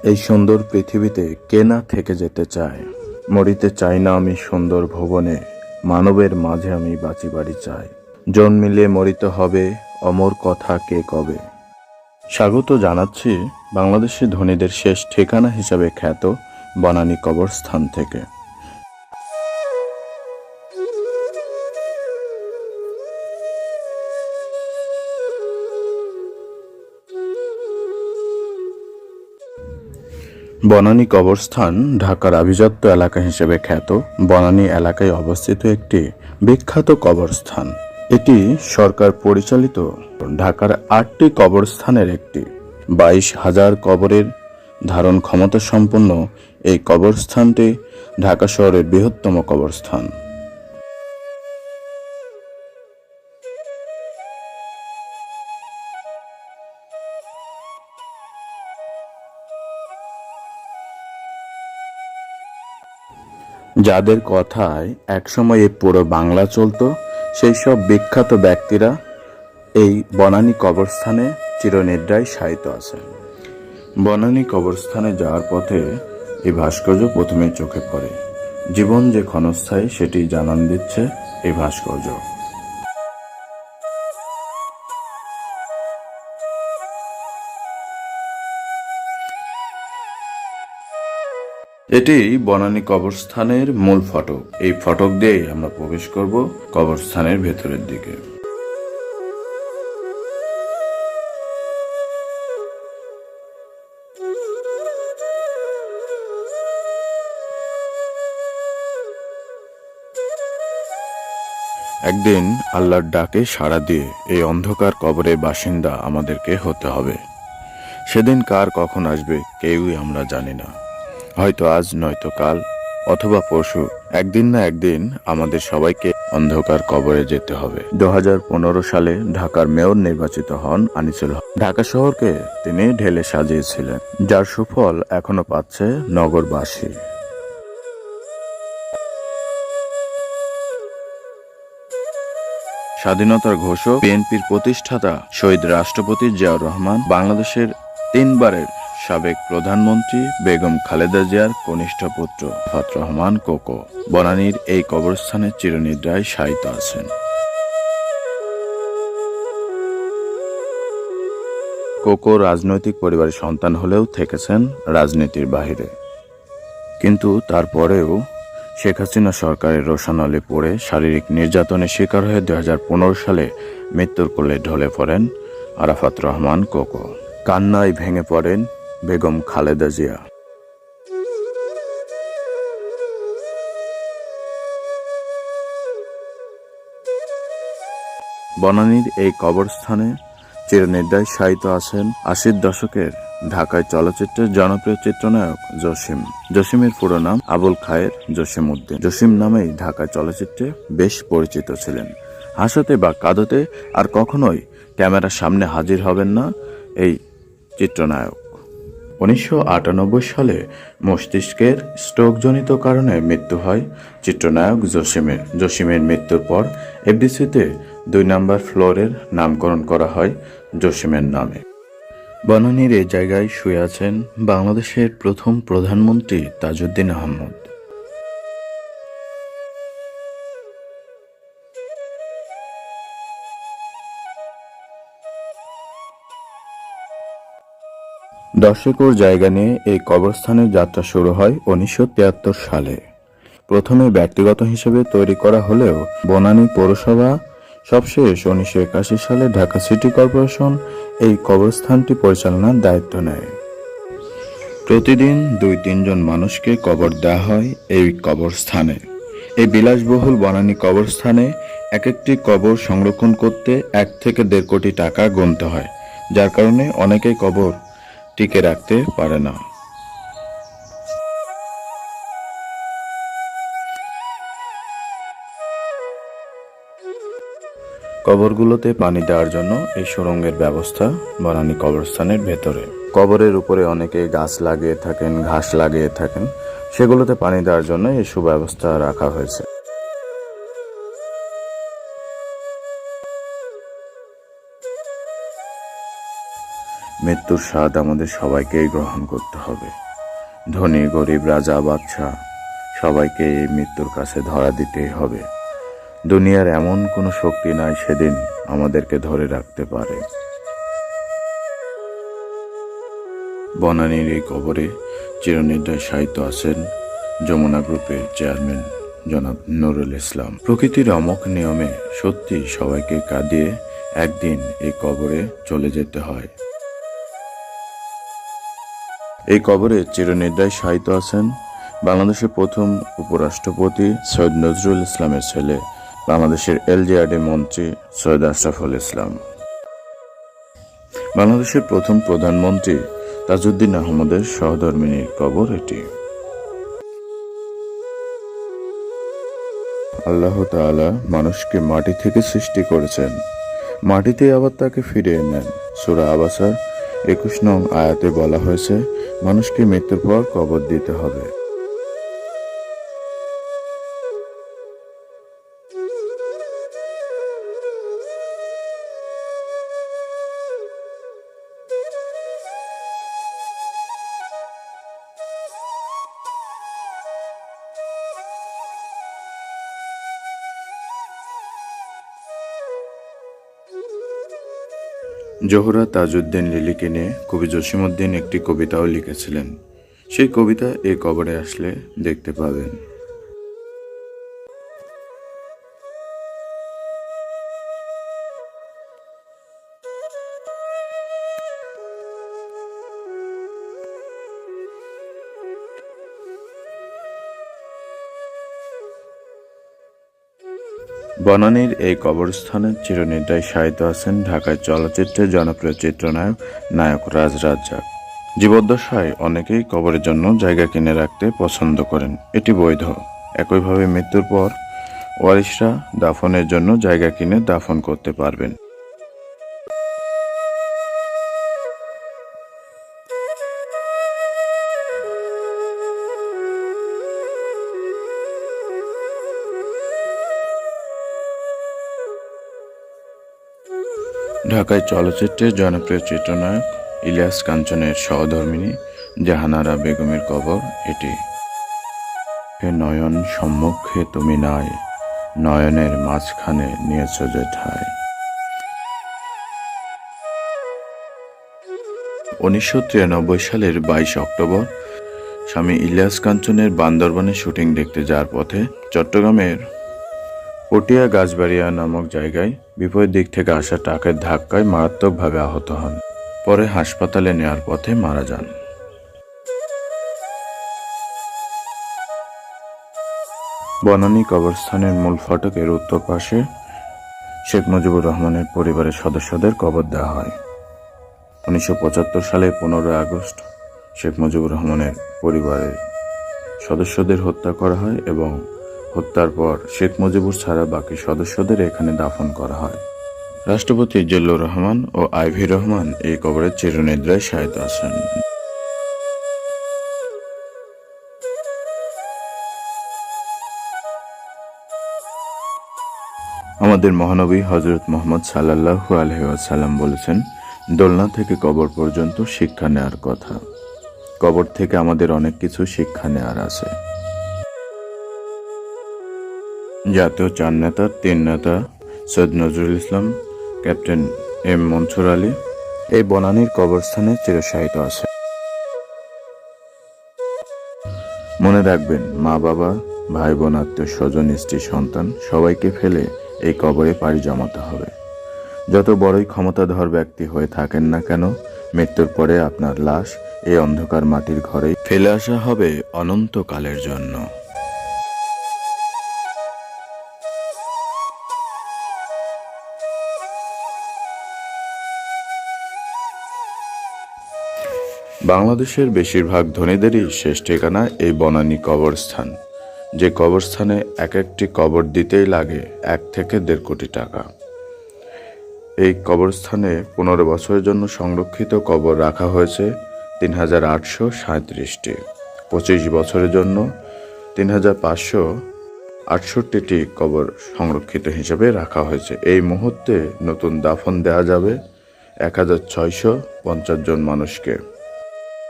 এই সুন্দর পৃথিবীতে কে না থেকে যেতে চায়। মরিতে চাই না আমি সুন্দর ভুবনে, মানবের মাঝে আমি বাঁচিবাড়ি চাই। জন্মিলে মরিতে হবে, অমর কথা কে কবে। স্বাগত জানাচ্ছি বাংলাদেশি ধনীদের শেষ ঠিকানা হিসাবে খ্যাত বনানী কবরস্থান থেকে। বনানী কবরস্থান ঢাকার আভিজাত্য এলাকা হিসেবে খ্যাত বনানী এলাকায় অবস্থিত একটি বিখ্যাত কবরস্থান। এটি সরকার পরিচালিত ঢাকার 8টি কবরস্থানের একটি। 22,000 কবরের ধারণ ক্ষমতা সম্পন্ন এই কবরস্থানটি ঢাকা শহরের বৃহত্তম কবরস্থান। যাদের কথায় একসময় এই পুরো বাংলা চলত, সেই সব বিখ্যাত ব্যক্তিরা এই বনানী কবরস্থানে চিরনিদ্রায় শায়িত আছেন। বনানী কবরস্থানে যাওয়ার পথে এই ভাস্কর্য প্রথমে চোখে পড়ে। জীবন যে ক্ষণস্থায়ী সেটি জানান দিচ্ছে এই ভাস্কর্য। এটি বনানী কবরস্থানের মূল ফটক। এই ফটক দিয়েই আমরা প্রবেশ করব কবরস্থানের ভেতরের দিকে। একদিন আল্লাহর ডাকে সাড়া দিয়ে এই অন্ধকার কবরের বাসিন্দা আমাদেরকে হতে হবে। সেদিন কার কখন আসবে কেউই আমরা জানি না। হয়তো আজ, নয়তো কাল, অথবা পরশু। একদিন না একদিন আমাদের সবাইকে অন্ধকার কবরে যেতে হবে। 2015 সালে ঢাকার মেয়র নির্বাচিত হন আনিসুল হক। ঢাকা শহরকে তিনি ঢেলে সাজিয়েছিলেন, যার সুফল এখনো পাচ্ছে নগরবাসী। স্বাধীনতার ঘোষক, বিএনপির প্রতিষ্ঠাতা শহীদ রাষ্ট্রপতি জিয়াউর রহমান, বাংলাদেশের 3বারের সাবেক প্রধানমন্ত্রী বেগম খালেদা জিয়ার কনিষ্ঠ পুত্র আরাফাত রহমান কোকো বনানীর এই কবরস্থানে চিরনিদ্রায় শায়িত আছেন। কোকো রাজনৈতিক পরিবারের সন্তান হলেও থেকেছেন রাজনীতির বাহিরে। কিন্তু তারপরেও শেখ হাসিনা সরকারের রোষানলে পড়ে শারীরিক নির্যাতনের শিকার হয়ে 2015 সালে মৃত্যুর কোলে ঢলে পড়েন আরাফাত রহমান কোকো। কান্নায় ভেঙে পড়েন বেগম খালেদা জিয়া। বনানীর এই কবরস্থানে চিরনিদ্রায় শায়িত আছেন 80-র দশকের ঢাকায় চলচ্চিত্রের জনপ্রিয় চিত্রনায়ক জসিম। জসিমের পুরো নাম আবুল খায়ের জসিম উদ্দিন। জসিম নামেই ঢাকায় চলচ্চিত্রে বেশ পরিচিত ছিলেন। হাসতে বা কাঁদতে আর কখনোই ক্যামেরার সামনে হাজির হবেন না এই চিত্রনায়ক। 1998 সালে মস্তিষ্কের স্ট্রোকজনিত কারণে মৃত্যু হয় চিত্রনায়ক জসিমের। জসিমের মৃত্যুর পর এফডিসিতে 2 নম্বর ফ্লোরের নামকরণ করা হয় জসিমের নামে। বনানীর এই জায়গায় শুয়ে আছেন বাংলাদেশের প্রথম প্রধানমন্ত্রী তাজউদ্দিন আহমদ। দশ একর জায়গা নিয়ে এই কবরস্থানের যাত্রা শুরু হয় 1973 সালে। প্রথমে ব্যক্তিগত হিসেবে তৈরি করা হলেও বনানী পৌরসভা সবশেষ 1981 সালে ঢাকা সিটি কর্পোরেশন এই কবরস্থানটি পরিচালনার দায়িত্ব নেয়। প্রতিদিন 2-3 জন মানুষকে কবর দেওয়া হয় এই কবরস্থানে। এই বিলাসবহুল বনানী কবরস্থানে এক একটি কবর সংরক্ষণ করতে 1 থেকে 1.5 কোটি টাকা গুনতে হয়, যার কারণে অনেকেই কবর টিকে রাখতে পারে না। কবরগুলোতে পানি দেওয়ার জন্য এই সুড়ঙ্গের ব্যবস্থা বনানী কবরস্থানের ভেতরে। কবরের উপরে অনেকে গাছ লাগিয়ে থাকেন, ঘাস লাগিয়ে থাকেন, সেগুলোতে পানি দেওয়ার জন্য এই সুব্যবস্থা রাখা হয়েছে। মৃত্যুর স্বাদ আমাদের সবাইকেই গ্রহণ করতে হবে। ধনী গরিব রাজা বাদশাহ সবাইকে এই মৃত্যুর কাছে ধরা দিতেই হবে। দুনিয়ার এমন কোনো শক্তি নাই সেদিন আমাদেরকে ধরে রাখতে পারে। বনানীর এই কবরে চিরনির্দয় শায়িত আছেন যমুনা গ্রুপের চেয়ারম্যান জনাব নুরুল ইসলাম। প্রকৃতির অমোঘ নিয়মে সত্যি সবাইকে কাঁদিয়ে একদিন এই কবরে চলে যেতে হয়। এই কবরে চিরনির্দয় শায়িত আছেন বাংলাদেশের প্রথম উপরাষ্ট্রপতি সৈয়দ নজরুল ইসলামের ছেলে, বাংলাদেশের এলজিআরডি মন্ত্রী সৈয়দ আশরাফুল ইসলাম। বাংলাদেশের প্রথম প্রধানমন্ত্রী তাজউদ্দিন আহমদের সহধর্মিণীর কবর এটি। আল্লাহ তাআলা মানুষকে মাটি থেকে সৃষ্টি করেছেন, মাটিতে আবার তাকে ফিরিয়ে নেন। সূরা আবাসার 21 নং আয়াতে বলা হয়েছে মানুষকে মৃত্যুর পর কবর দিতে হবে। জোহরা তাজউদ্দিন লিলিকে নিয়ে কবি জসিমউদ্দিন একটি কবিতাও লিখেছিলেন। সেই কবিতা এই কবরে আসলে দেখতে পাবেন। বনানীর এই কবরস্থানে চিরনির্দয় শায়িত আছেন ঢাকায় চলচ্চিত্রের জনপ্রিয় চিত্রনায়ক নায়ক রাজ রাজ্জাক। জীবদ্দশায় অনেকেই কবরের জন্য জায়গা কিনে রাখতে পছন্দ করেন, এটি বৈধ। একইভাবে মৃত্যুর পর ওয়ারিশরা দাফনের জন্য জায়গা কিনে দাফন করতে পারবেন। ঢাকায় চলচ্চিত্রের জনপ্রিয় চিত্রনায়ক ইলিয়াস কাঞ্চনের সহধর্মিণী জাহানারা বেগমের কবর এটি। নয়ন সম্মুখে তুমি নাই, নয়নের মাঝখানে নিয়েছ যে ঠাঁই। 1993 সালের 22 অক্টোবর স্বামী ইলিয়াস কাঞ্চনের বান্দরবানে শুটিং দেখতে যাওয়ার পথে চট্টগ্রামের পটিয়া গাছবাড়িয়া নামক জায়গায় বিপরীত দিক থেকে আসা ট্রাকের ধাক্কায় মারাত্মকভাবে আহত হন। পরে হাসপাতালে নেওয়ার পথে মারা যান। বনানী কবরস্থানের মূল ফটকের উত্তর পাশে শেখ মুজিবুর রহমানের পরিবারের সদস্যদের কবর দেওয়া হয়। 1975 সালে 15 আগস্ট শেখ মুজিবুর রহমানের পরিবারের সদস্যদের হত্যা করা হয় এবং হত্যার পর শেখ মুজিবুর ছাড়া বাকি সদস্যদের এখানে দাফন করা হয়। রাষ্ট্রপতি জিল্লুর রহমান ও আইভি রহমান এই কবরে চিরনিদ্রায় শায়িত আছেন। আমাদের মহানবী হযরত মুহাম্মদ সাল্লাল্লাহু আলাইহি ওয়াসাল্লাম বলেছেন, দোলনা থেকে কবর পর্যন্ত শিক্ষা নেওয়ার কথা। কবর থেকে আমাদের অনেক কিছু শিক্ষা নেওয়ার আছে। জাতীয় 4 নেতার 3 নেতা সৈয়দ নজরুল ইসলাম, ক্যাপ্টেন এম মনসুর আলী এই বনানীর কবরস্থানে চিরশায়িত আছে। মনে রাখবেন, মা বাবা, ভাই বোন, আত্মীয় স্বজন, স্ত্রী, সন্তান সবাইকে ফেলে এই কবরে পাড়ি জমাতে হবে। যত বড়ই ক্ষমতাধর ব্যক্তি হয়ে থাকেন না কেন, মৃত্যুর পরে আপনার লাশ এই অন্ধকার মাটির ঘরেই ফেলে আসা হবে অনন্তকালের জন্য। বাংলাদেশের বেশিরভাগ ধনীদেরই শেষ ঠিকানা এই বনানী কবরস্থান, যে কবরস্থানে এক একটি কবর দিতেই লাগে 1 থেকে 1.5 কোটি টাকা। এই কবরস্থানে 15 বছরের জন্য সংরক্ষিত কবর রাখা হয়েছে 3837টি, 25 বছরের জন্য 3568টি কবর সংরক্ষিত হিসেবে রাখা হয়েছে। এই মুহূর্তে নতুন দাফন দেওয়া যাবে 1650 জন মানুষকে।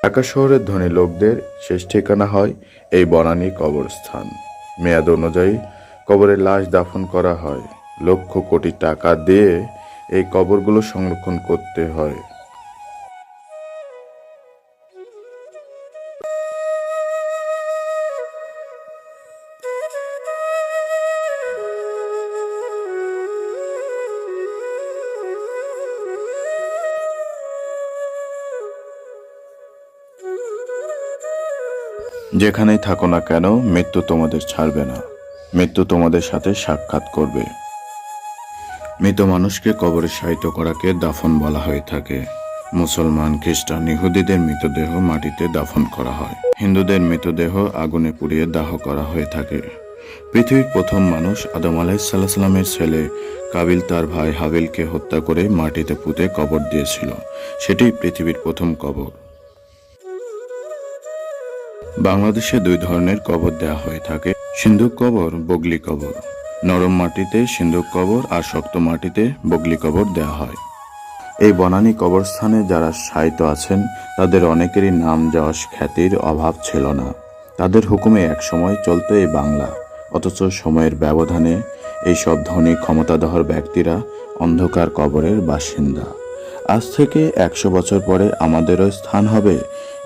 ঢাকা শহরের ধনী লোকদের শেষ ঠিকানা হয় এই বনানী কবরস্থান। মেয়াদ অনুযায়ী কবরে লাশ দাফন করা হয়। লক্ষ কোটি টাকা দিয়ে এই কবরগুলো সংরক্ষণ করতে হয়। যেখানেই থাকো না কেন, মৃত্যু তোমাদের ছাড়বে না। মৃত্যু তোমাদের সাথে সাক্ষাৎ করবে। মৃত মানুষকে কবরে শায়িত করাকে দাফন বলা হয়ে থাকে। মুসলমান, খ্রিস্টান, ইহুদিদের মৃতদেহ মাটিতে দাফন করা হয়। হিন্দুদের মৃতদেহ আগুনে পুড়িয়ে দাহ করা হয়ে থাকে। পৃথিবীর প্রথম মানুষ আদম আলাইহিসসালামের ছেলে কাবিল তার ভাই হাবিলকে হত্যা করে মাটিতে পুঁতে কবর দিয়েছিল। সেটি পৃথিবীর প্রথম কবর। বাংলাদেশে দুই ধরনের কবর দেওয়া হয়ে থাকে: সিন্ধুক কবর, বগলি কবর। নরম মাটিতে সিন্ধুক কবর আর শক্ত মাটিতে বগলি কবর দেওয়া হয়। এই বনানী কবরস্থানে যারা শায়িত আছেন তাদের অনেকেরই নাম যশ খ্যাতির অভাব ছিল না। তাদের হুকুমে একসময় চলত এই বাংলা। অথচ সময়ের ব্যবধানে এই সব ধনী ক্ষমতাধর ব্যক্তিরা অন্ধকার কবরের বাসিন্দা। আজ থেকে 100 বছর পরে আমাদেরও স্থান হবে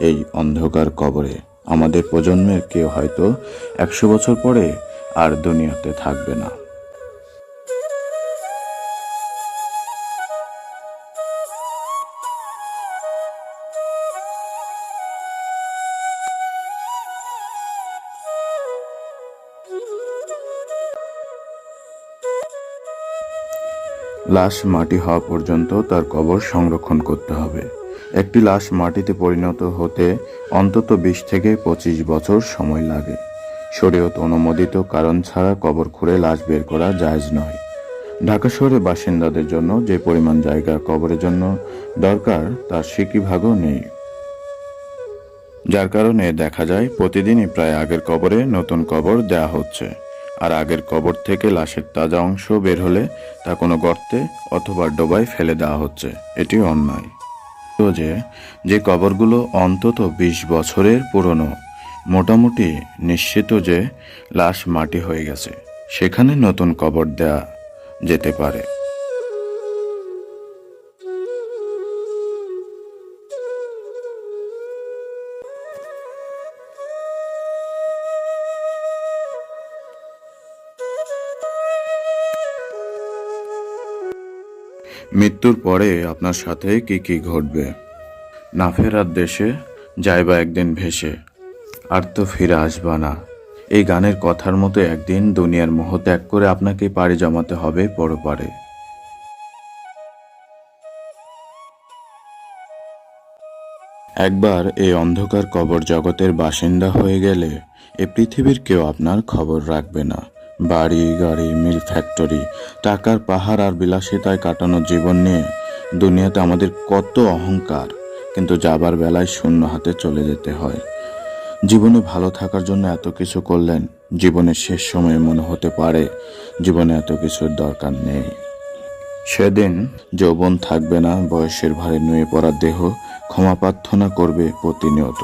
এই অন্ধকার কবরে। আমাদের প্রজন্মের কেউ হয়তো 100 বছর পরে আর দুনিয়াতে থাকবে না। লাশ মাটি হওয়া পর্যন্ত তার কবর সংরক্ষণ করতে হবে। একটি লাশ মাটিতে পরিণত হতে অন্তত 20 থেকে 25 বছর সময় লাগে। শরীয়ত অনুমোদিত কারণ ছাড়া কবর খুঁড়ে লাশ বের করা জায়েজ নয়। ঢাকা শহরের বাসিন্দাদের জন্য যে পরিমাণ জায়গা কবরের জন্য দরকার তার সিকিভাগও নেই। যার কারণে দেখা যায় প্রতিদিনই প্রায় আগের কবরে নতুন কবর দেয়া হচ্ছে। আর আগের কবর থেকে লাশের তাজা অংশ বের হলে তা কোনো গর্তে অথবা ডোবায় ফেলে দেওয়া হচ্ছে। এটি অন্যায়। তো যে কবরগুলো অন্তত 20 বছরের পুরনো, মোটামুটি নিশ্চিত যে লাশ মাটি হয়ে গেছে, সেখানে নতুন কবর দেয়া যেতে পারে। মৃত্যুর পরে আপনার সাথে কি কি ঘটবে? না ফেরার দেশে যাইবা একদিন ভেসে, আর তো ফিরে আসবা না। এই গানের কথার মতো একদিন দুনিয়ার মোহ ত্যাগ করে আপনাকে পাড়ি জমাতে হবে পরপারে। একবার এই অন্ধকার কবর জগতের বাসিন্দা হয়ে গেলে এ পৃথিবীর কেউ আপনার খবর রাখবে না। বাড়ি, গাড়ি, মিল, ফ্যাক্টরি, টাকার পাহাড় আর বিলাসিতায় কাটানো জীবন নিয়ে দুনিয়াতে আমাদের কত অহংকার, কিন্তু যাবার বেলায় শূন্য হাতে চলে যেতে হয়। জীবনে ভালো থাকার জন্য এত কিছু করলেন, জীবনের শেষ সময়ে মনে হতে পারে জীবনে এত কিছুর দরকার নেই। সেদিন যৌবন থাকবে না, বয়সের ভারে নুয়ে পড়া দেহ ক্ষমা প্রার্থনা করবে প্রতিনিয়ত।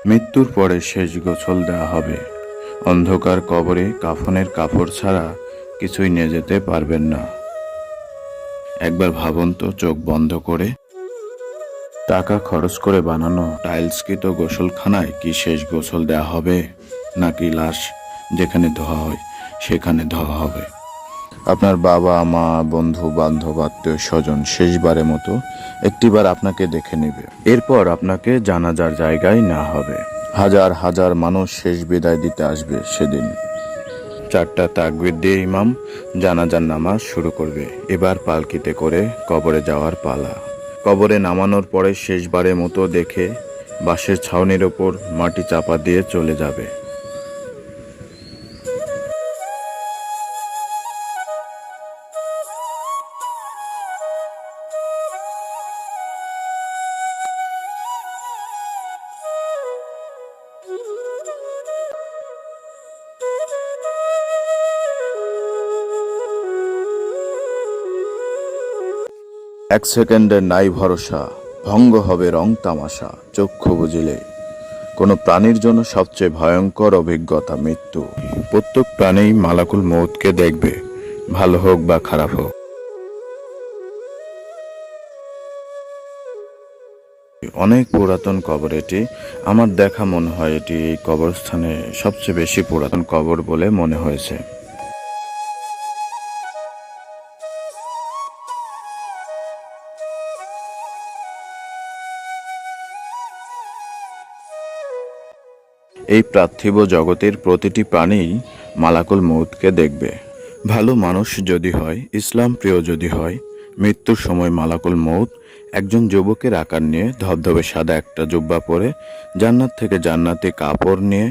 মৃত্যুর পরে শেষ গোসল দেওয়া হবে। অন্ধকার কবরে কাফনের কাপড় ছাড়া কিছুই নিয়ে যেতে পারবেন না। একবার ভাবুন তো, চোখ বন্ধ করে টাকা খরচ করে বানানো টাইলসকৃত গোসলখানায় কি শেষ গোসল দেওয়া হবে, নাকি লাশ যেখানে ধোয়া হয় সেখানে ধোয়া হবে? আপনার বাবা মা, বন্ধু বান্ধব, আত্মীয় স্বজন শেষবারের মতো একটিবার আপনাকে দেখে নেবে। এরপর আপনাকে জানাজার জায়গায় না হবে। হাজার হাজার মানুষ শেষ বিদায় দিতে আসবে সেদিন। 4টা তাকবীর দিয়ে ইমাম জানাজার নামাজ শুরু করবে। এবার পালকিতে করে কবরে যাওয়ার পালা। কবরে নামানোর পরে শেষবারের মতো দেখে বাঁশের ছাউনির ওপর মাটি চাপা দিয়ে চলে যাবে। এক সেকেন্ডের নাই ভরসা, ভঙ্গ হবে রং তামাশা। চক্ষু বুঝিলে কোনো প্রাণীর জন্য সবচেয়ে ভয়ঙ্কর অভিজ্ঞতা মৃত্যু। প্রত্যেক প্রাণী মালাকুল মউতকে দেখবে, ভালো হোক বা খারাপ হোক। অনেক পুরাতন কবর এটি। আমার দেখা মনে হয় এটি এই কবরস্থানে সবচেয়ে বেশি পুরাতন কবর বলে মনে হয়েছে। এই পার্থিব জগতের প্রতিটি প্রাণী মালাকুল মউতকে দেখবে। ভালো মানুষ যদি হয়, ইসলাম প্রিয় যদি হয়, মৃত্যুর সময় মালাকুল মউত একজন যুবকের আকার নিয়ে ধবধবে সাদা একটা জুব্বা পরে জান্নাত থেকে জান্নাতি কাপড় নিয়ে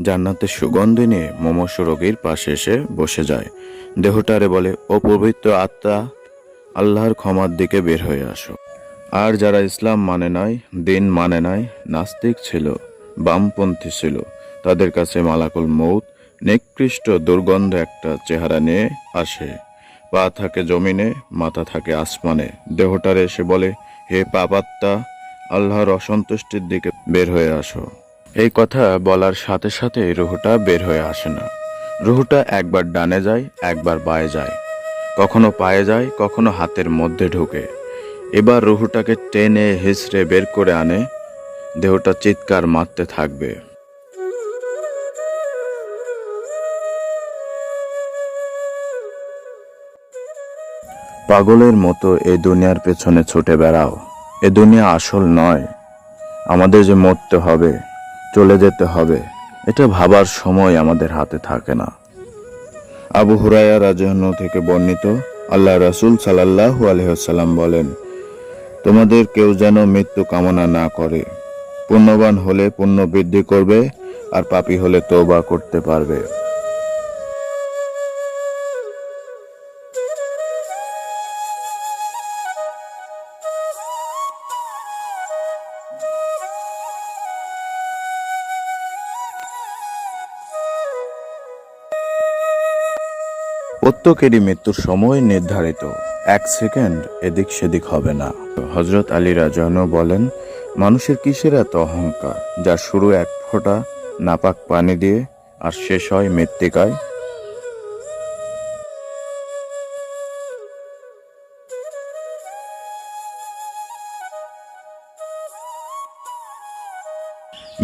জান্নাতের সুগন্ধি নিয়ে মুমূর্ষু রোগীর পাশে এসে বসে যায়। দেহটারে বলে, ও পবিত্র আত্মা, আল্লাহর ক্ষমার দিকে বের হয়ে আসো। আর যারা ইসলাম মানে নাই, দিন মানে নাই, নাস্তিক ছিল, বামপন্থী ছিল, তাদের কাছে মালাকুল মউত নিকৃষ্ট দুর্গন্ধ একটা চেহারা নিয়ে আসে। পা থাকে জমিনে, মাথা থাকে আসমানে। দেহটারে এসে বলে, হে পাপাত্মা, আল্লাহর অসন্তুষ্টির দিকে বের হয়ে আসো। এই কথা বলার সাথে সাথে রুহটা বের হয়ে আসে না। রুহটা একবার ডানে যায়, একবার বায়ে যায়, কখনো পায়ে যায়, কখনো হাতের মধ্যে ঢুকে। এবার রুহটাকে টেনে হিঁচড়ে বের করে আনে। দেহটা চিৎকার মারতে থাকবে। পাগলের মতো এই দুনিয়ার পেছনে ছুটে বেড়াও। এ দুনিয়া আসল নয়। আমাদের যে মরতে হবে, চলে যেতে হবে, এটা ভাবার সময় আমাদের হাতে থাকে না। আবু হুরায়রা রাদিয়াল্লাহু থেকে বর্ণিত, আল্লাহ রাসূল সাল্লাল্লাহু আলাইহি ওয়াসাল্লাম বলেন, তোমাদের কেউ যেন মৃত্যু কামনা না করে। পুণ্যবান হলে পুণ্য বৃদ্ধি করবে, আর পাপী হলে তওবা করতে পারবে। প্রত্যেকেরই মৃত্যুর সময় নির্ধারিত, এক সেকেন্ড এদিক সেদিক হবে না। হযরত আলী রাদিয়াল্লাহু বলেন, মানুষের কিসের এত অহংকার, যার শুরু এক ফোঁটা নাপাক পানি দিয়ে আর শেষ হয় মৃত্তিকায়।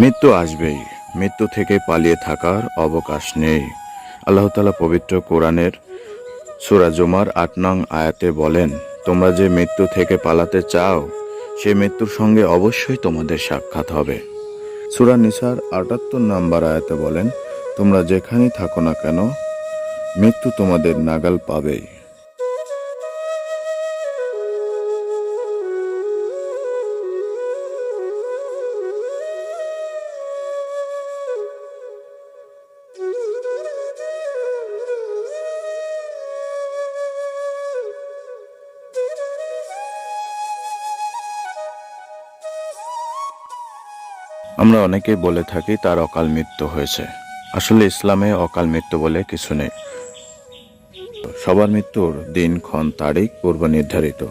মৃত্যু আসবেই, মৃত্যু থেকে পালিয়ে থাকার অবকাশ নেই। আল্লাহ তাআলা পবিত্র কোরআনের সূরা জুমার ৮ নং আয়াতে বলেন, তোমরা যে মৃত্যু থেকে পালাতে চাও, সে মৃত্যুর সঙ্গে অবশ্যই তোমাদের সাক্ষাৎ হবে। সূরা নিসার ৭৮ নম্বর আয়াতে বলেন, তোমরা যেখানেই থাকো না কেন, মৃত্যু তোমাদের নাগাল পাবেই। আমরা অনেকেই বলে থাকি তার অকাল মৃত্যু হয়েছে। আসলে ইসলামে অকাল মৃত্যু বলে কিছু নেই। সবার মৃত্যুর দিন, ক্ষণ, তারিখ পূর্ব নির্ধারিত।